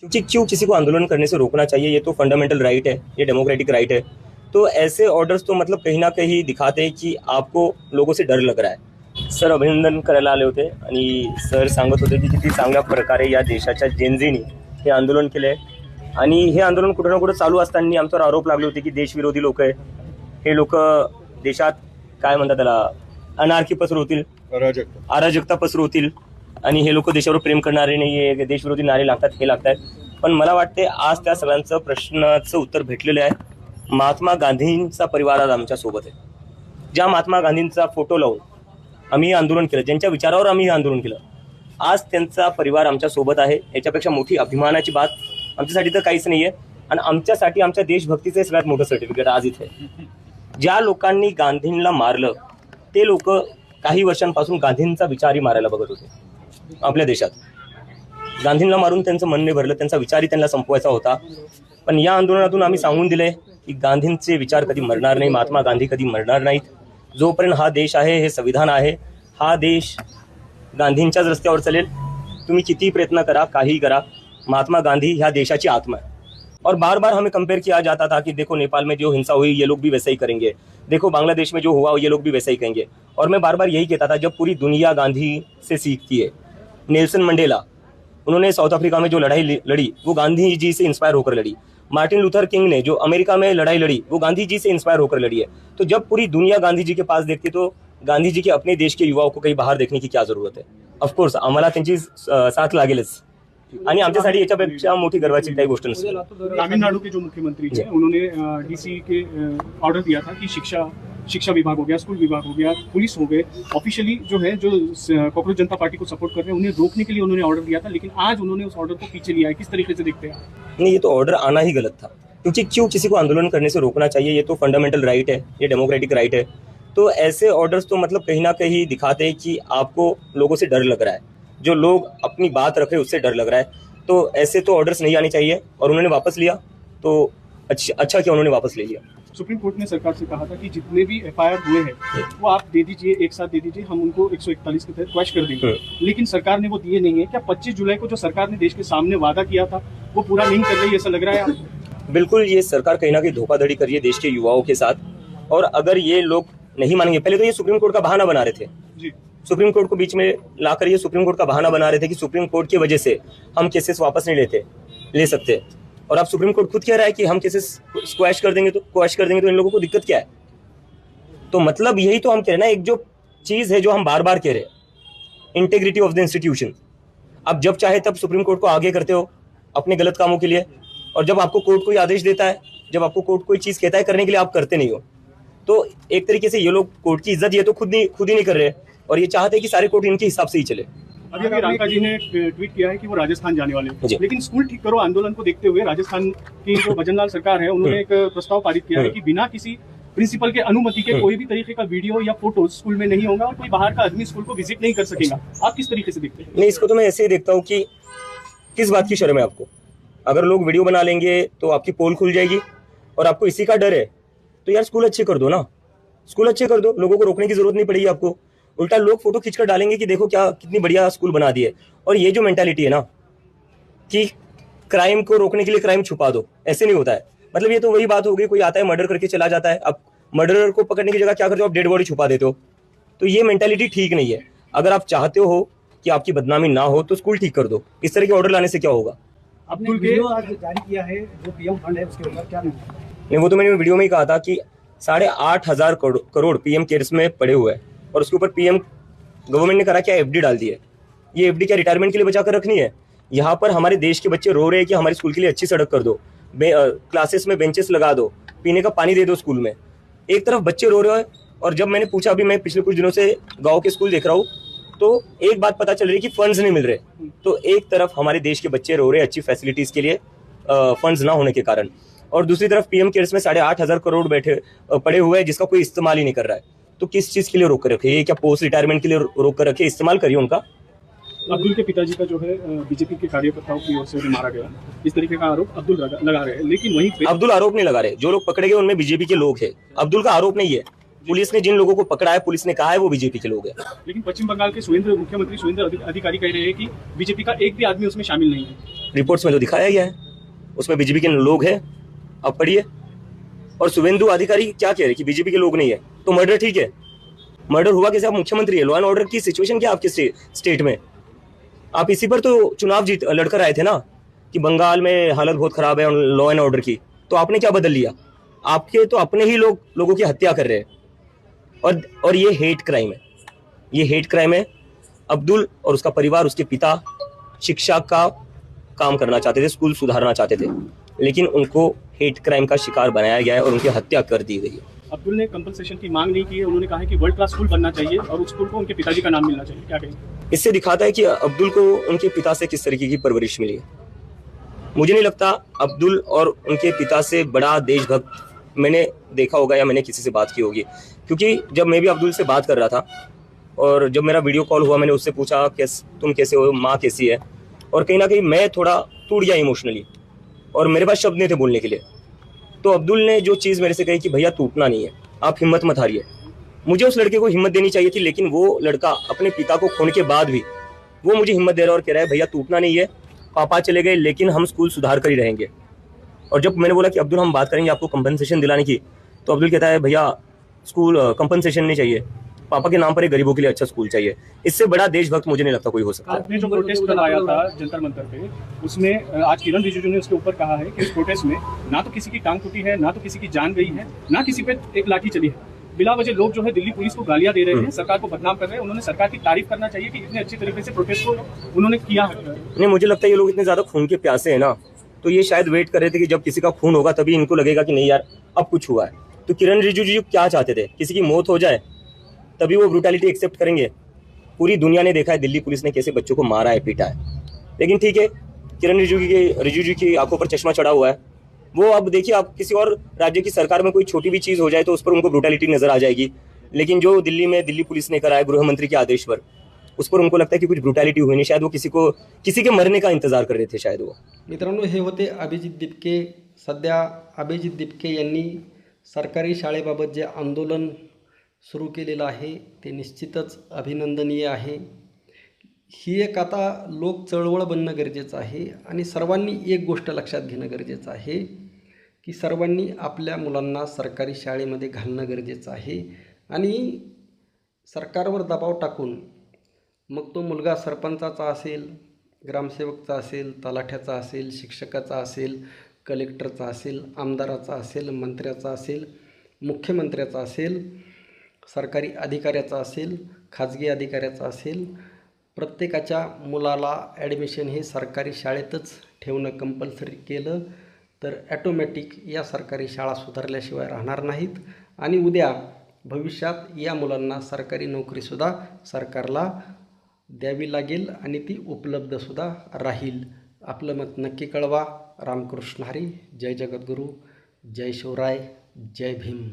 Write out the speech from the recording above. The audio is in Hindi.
क्योंकि क्यों किसी को आंदोलन करने से रोकना चाहिए, ये तो फंडामेंटल राइट है, ये डेमोक्रेटिक राइट है। तो ऐसे ऑर्डर्स तो मतलब कहीं ना कहीं दिखाते हैं की आपको लोगों से डर लग रहा है। सर अभिनंदन करायला आले होते आणि सर सांगत होते की किती चांगल्या प्रकारे या देशाच्या जेनझीनी हे आंदोलन केले आणि हे आंदोलन कुठं ना कुठं चालू असताना आमच्यावर आरोप लागले होते की देशविरोधी लोक आहे, हे लोक देशात काय म्हणतात त्याला अनार्की पसरवतील, अराजकता पसरवतील आणि हे लोक देशावर प्रेम करणारे नाहीये, देशविरोधी नारे लागतात, हे लागतात। पण मला वाटते आज त्या सगळ्यांचं प्रश्नाचं उत्तर भेटलेलं आहे। महात्मा गांधींचा परिवार आज आमच्या सोबत आहे। ज्या महात्मा गांधींचा फोटो लावून आम्ही आंदोलन केलं, ज्यांच्या विचारावर आम्ही आंदोलन केलं, आज त्यांचा परिवार आमच्या सोबत आहे। याच्यापेक्षा मोठी अभिमानाची बात आमच्यासाठी तर काहीच नाहीये आणि आमच्यासाठी आमच्या देशभक्तीचे सगळ्यात मोठं सर्टिफिकेट आज इथे। ज्या लोकांनी गांधींना मारलं ते लोक काही वर्षांपासून गांधींचा विचारही मारायला बघत होते। आपल्या देशात गांधींना मारून त्यांचं मन नाही भरलं, त्यांचा विचारही त्यांना संपवायचा होता। पण या आंदोलनातून आम्ही सांगून दिले की गांधींचे विचार कधी मरणार नाही, महात्मा गांधी कधी मरणार नाहीत। जोपर्यंत हा देश आहे, हे संविधान आहे, हा देश गांधींच्याच रस्त्यावर चलेल। तुम्ही किती प्रयत्न करा, काही करा, महात्मा गांधी ह्या देशाची आत्मा है। और बार बार हमें कंपेयर किया जाता था कि देखो नेपाल में जो हिंसा हुई ये लोग भी वैसा ही करेंगे, देखो बांग्लादेश में जो हुआ ये लोग भी वैसा ही करेंगे। और मैं बार बार यही कहता था, जब पूरी दुनिया गांधी से सीखती है। नेल्सन मंडेला, उन्होंने साउथ अफ्रीका में जो लड़ाई लड़ी वो गांधी जी से इंस्पायर होकर लड़ी। मार्टिन लूथर किंग ने जो अमेरिका में लड़ाई लड़ी वो गांधी जी से इंस्पायर होकर लड़ी है। तो जब पूरी दुनिया गांधी जी के पास देखती तो गांधी जी के अपने देश के युवाओं को कहीं बाहर देखने की क्या जरूरत है। ऑफकोर्स आम्हाला त्यांची साथ लागेलच आणि आमच्यासाठी याच्यापेक्षा मोठी गर्वाची काही गोष्ट नसते। तमिलनाडु के जो मुख्यमंत्री हैं उन्होंने डीसी के ऑर्डर दिया था कि शिक्षा विभाग हो गया, स्कूल विभाग हो गया, पुलिस हो गए, ऑफिशियली जो है जो कॉकरोच जनता पार्टी को सपोर्ट कर रहे हैं उन्हें रोकने के लिए उन्होंने ऑर्डर दिया था, लेकिन आज उन्होंने उस ऑर्डर को पीछे लिया है। किस तरीके से देखते हैं? नहीं, ये तो ऑर्डर आना ही गलत था, क्योंकि क्यों किसी को आंदोलन करने से रोकना चाहिए, ये तो फंडामेंटल राइट है, ये डेमोक्रेटिक राइट है। तो ऐसे ऑर्डर्स तो मतलब कहीं ना कहीं दिखाते हैं कि आपको लोगों से डर लग रहा है, जो लोग अपनी बात रखे उससे डर लग रहा है। तो ऐसे तो ऑर्डर्स नहीं आने चाहिए और उन्होंने वापस लिया, तो अच्छा किया उन्होंने वापस ले लिया। सुप्रीम कोर्ट ने सरकार से कहा था कि जितने भी एफआईआर हुए हैं वो आप दे दीजिए, एक साथ दे दीजिए, हम उनको 141 के तहत क्वैश कर देंगे, लेकिन सरकार ने वो दिए नहीं है। क्या 25 जुलाई को जो सरकार ने देश के सामने वादा किया था वो पूरा नहीं कर रही, ऐसा लग रहा है? बिल्कुल, ये सरकार कहीं ना कहीं धोखाधड़ी कर रही है देश के युवाओं के साथ। और अगर ये लोग नहीं मानेंगे, पहले तो ये सुप्रीम कोर्ट का बहाना बना रहे थे जी, सुप्रीम कोर्ट को बीच में लाकर ये सुप्रीम कोर्ट का बहाना बना रहे थे कि सुप्रीम कोर्ट की वजह से हम केसेस वापस नहीं ले सकते। और अब सुप्रीम कोर्ट खुद कह रहा है कि हम केसेस क्वैश कर देंगे तो इन लोगों को दिक्कत क्या है? तो मतलब यही तो हम कह रहे हैं ना, एक जो चीज है जो हम बार बार कह रहे हैं, इंटेग्रिटी ऑफ द इंस्टीट्यूशन। अब जब चाहे तब सुप्रीम कोर्ट को आगे करते हो अपने गलत कामों के लिए, और जब आपको कोर्ट कोई आदेश देता है, जब आपको कोर्ट कोई चीज कहता है करने के लिए, आप करते नहीं हो। तो एक तरीके से ये लोग कोर्ट की इज्जत ये तो खुद ही नहीं कर रहे, और ये चाहते हैं कि सारे कोर्ट इनके हिसाब से ही चले। अभी रांका जी ने ट्वीट किया है कि वो राजस्थान जाने वाले हैं, लेकिन स्कूल ठीक करो आंदोलन को देखते हुए राजस्थान की जो भजनलाल सरकार है उन्होंने एक प्रस्ताव पारित किया है कि बिना किसी प्रिंसिपल के अनुमति के कोई भी तरीके का वीडियो या फोटो स्कूल में नहीं होगा और कोई बाहर का आदमी स्कूल को विजिट नहीं कर सकेगा। आप किस तरीके से देखते हैं? नहीं, इसको तो मैं ऐसे ही देखता हूँ कि किस बात की शर्म है आपको। अगर लोग वीडियो बना लेंगे तो आपकी पोल खुल जाएगी, और आपको इसी का डर है तो यार स्कूल अच्छे कर दो ना, स्कूल अच्छे कर दो, लोगों को रोकने की जरूरत नहीं पड़ेगी आपको। उल्टा लोग फोटो खींचकर डालेंगे कि देखो क्या कितनी बढ़िया स्कूल बना दी है। और ये जो मेंटालिटी है ना कि क्राइम को रोकने के लिए क्राइम छुपा दो, ऐसे नहीं होता है। मतलब ये तो वही बात हो गई, कोई आता है मर्डर करके चला जाता है, अब मर्डरर को पकड़ने की जगह क्या करते हो आप, डेड बॉडी छुपा देते हो। तो ये मेंटालिटी ठीक नहीं है। अगर आप चाहते हो कि आपकी बदनामी ना हो तो स्कूल ठीक कर दो। इस तरह के ऑर्डर लाने से क्या होगा? अब्दुल के आज जारी किया है जो पीएम फंड है उसके ऊपर क्या नहीं, वो तो मैंने वीडियो में ही कहा था कि 8,500 करोड़ पीएम केयर्स में पड़े हुए हैं, और उसके ऊपर पीएम गवर्नमेंट ने करा क्या, एफडी डाल दी है। ये एफडी क्या रिटायरमेंट के लिए बचा कर रखनी है? यहाँ पर हमारे देश के बच्चे रो रहे हैं कि हमारे स्कूल के लिए अच्छी सड़क कर दो, क्लासेस में बेंचेस लगा दो, पीने का पानी दे दो स्कूल में। एक तरफ बच्चे रो रहे हैं, और जब मैंने पूछा, अभी मैं पिछले कुछ दिनों से गाँव के स्कूल देख रहा हूँ, तो एक बात पता चल रही है कि फंड्स नहीं मिल रहे। तो एक तरफ हमारे देश के बच्चे रो रहे हैं अच्छी फैसिलिटीज के लिए फंड्स ना होने के कारण, और दूसरी तरफ पीएम केयर्स में 8,500 करोड़ पड़े हुए हैं जिसका कोई इस्तेमाल ही नहीं कर रहा है। तो किस चीज के लिए रोक कर रखे? ये क्या पोस्ट रिटायरमेंट के लिए रोक कर रखे? इस्तेमाल करिए उनका। अब्दुल के पिताजी का जो है बीजेपी के कार्यकर्ताओं की ओर से मारा गया, इस तरीके का आरोप अब्दुल लगा रहे हैं, लेकिन वहीं पे अब्दुल आरोप नहीं लगा रहे। जो लोग पकड़े गए उनमें बीजेपी के लोग हैं, अब्दुल का आरोप नहीं है। पुलिस ने जिन लोगों को पकड़ा है, पुलिस ने कहा है वो बीजेपी के लोग हैं। लेकिन पश्चिम बंगाल के मुख्यमंत्री सुरेंद्र अधिकारी कह रहे हैं कि बीजेपी का एक भी आदमी उसमें शामिल नहीं है। रिपोर्ट्स में तो दिखाया गया है, उसमें बीजेपी के लोग हैं, आप पढ़िए। और शुभेंदु अधिकारी क्या कह रहे हैं कि बीजेपी के लोग नहीं है, तो मर्डर ठीक है, मर्डर हुआ कैसे? आप मुख्यमंत्री है, लॉ एंड ऑर्डर की सिचुएशन क्या आपके स्टेट में? आप इसी पर तो चुनाव लड़कर आए थे ना कि बंगाल में हालत बहुत खराब है लॉ एंड ऑर्डर की, तो आपने क्या बदल लिया? आपके तो अपने ही लोगों की हत्या कर रहे हैं। और ये हेट क्राइम है, ये हेट क्राइम है। अब्दुल और उसका परिवार, उसके पिता शिक्षा का काम करना चाहते थे, स्कूल सुधारना चाहते थे, लेकिन उनको हेट क्राइम का शिकार बनाया गया है और उनकी हत्या कर दी गई है। अब्दुल ने कंपनसेशन की मांग नहीं की है, उन्होंने कहा है कि वर्ल्ड क्लास स्कूल बनना चाहिए और उस स्कूल को उनके पिताजी का नाम मिलना चाहिए, क्या कहेंगे? इससे दिखाता है कि अब्दुल को उनके पिता से किस तरीके की परवरिश मिली है। मुझे नहीं लगता अब्दुल और उनके पिता से बड़ा देशभक्त मैंने देखा होगा या मैंने किसी से बात की होगी, क्योंकि जब मैं भी अब्दुल से बात कर रहा था और जब मेरा वीडियो कॉल हुआ, मैंने उससे पूछा कि तुम कैसे हो, माँ कैसी है, और कहीं ना कहीं मैं थोड़ा टूट गया इमोशनली और मेरे पास शब्द नहीं थे बोलने के लिए। तो अब्दुल ने जो चीज़ मेरे से कही कि भैया टूटना नहीं है, आप हिम्मत मत हारिए। मुझे उस लड़के को हिम्मत देनी चाहिए थी, लेकिन वो लड़का अपने पिता को खोने के बाद भी वो मुझे हिम्मत दे रहा है और कह रहा है भैया टूटना नहीं है, पापा चले गए लेकिन हम स्कूल सुधार कर ही रहेंगे। और जब मैंने बोला कि अब्दुल हम बात करेंगे आपको कंपनसेशन दिलाने की, तो अब्दुल कहता है भैया स्कूल कंपनसेशन नहीं चाहिए, पापा के नाम पर एक गरीबों के लिए अच्छा स्कूल चाहिए। इससे बड़ा देशभक्त मुझे नहीं लगता कोई हो सकता। आपने जो प्रोटेस्ट करवाया था जंतर मंतर पे, उसमें आज किरण रिजिजू ने उसके ऊपर कहा है कि इस प्रोटेस्ट में ना तो किसी की टांग टूटी है, ना तो किसी की जान गई है, ना किसी पे एक लाठी चली है। बिला वजह लोग जो है दिल्ली पुलिस को गालियां दे रहे हैं, सरकार को बदनाम कर रहे हैं। उन्होंने सरकार की तारीफ करना चाहिए कि इतने अच्छी तरीके से प्रोटेस्ट को उन्होंने किया है। नहीं, मुझे लगता है ये लोग इतने ज्यादा खून के प्यासे हैं ना, तो ये शायद वेट कर रहे थे कि जब किसी का खून होगा तभी इनको लगेगा कि नहीं यार अब कुछ हुआ है। तो किरण रिजिजू जी क्या चाहते थे? किसी की मौत हो जाए तभी वो ब्रूटैलिटी एक्सेप्ट करेंगे? पूरी दुनिया ने देखा है दिल्ली पुलिस ने कैसे बच्चों को मारा है, पीटा है। लेकिन ठीक है, किरण रिजिजू की आंखों पर चश्मा चढ़ा हुआ है। वो अब देखिए, आप किसी और राज्य की सरकार में कोई छोटी भी चीज हो जाए तो उस पर उनको ब्रूटैलिटी नजर आ जाएगी, लेकिन जो दिल्ली में दिल्ली पुलिस ने करा है गृह मंत्री के आदेश पर, उस पर उनको लगता है कि कुछ ब्रूटैलिटी हुई नहीं। शायद वो किसी के मरने का इंतजार कर रहे थे शायद वो। मित्रांनो, हे होते अभिजित दिपके. सध्या अभिजित दिपके यांनी सरकारी शाळेबाबत जे आंदोलन सुरू केलेलं आहे ते निश्चितच अभिनंदनीय आहे. ही एक आता लोक चळवळ बनणं गरजेचं आहे आणि सर्वांनी एक गोष्ट लक्षात घेणं गरजेचं आहे की सर्वांनी आपल्या मुलांना सरकारी शाळेमध्ये घालणं गरजेचं आहे आणि सरकारवर दबाव टाकून मग तो मुलगा सरपंचाचा असेल, ग्रामसेवकचा असेल, तलाठ्याचा असेल, शिक्षकाचा असेल, कलेक्टरचा असेल, आमदाराचा असेल, मंत्र्याचा असेल, मुख्यमंत्र्याचा असेल, सरकारी अधिकाऱ्याचा असेल, खाजगी अधिकाऱ्याचा असेल, प्रत्येकाच्या मुलाला ॲडमिशन हे सरकारी शाळेतच ठेवणं कंपल्सरी केलं तर ॲटोमॅटिक या सरकारी शाळा सुधारल्याशिवाय राहणार नाहीत आणि उद्या भविष्यात या मुलांना सरकारी नोकरीसुद्धा सरकारला द्यावी लागेल आणि ती उपलब्धसुद्धा राहील. आपलं मत नक्की कळवा. रामकृष्ण हरी. जय जगद्गुरू. जय शिवराय. जय भीम.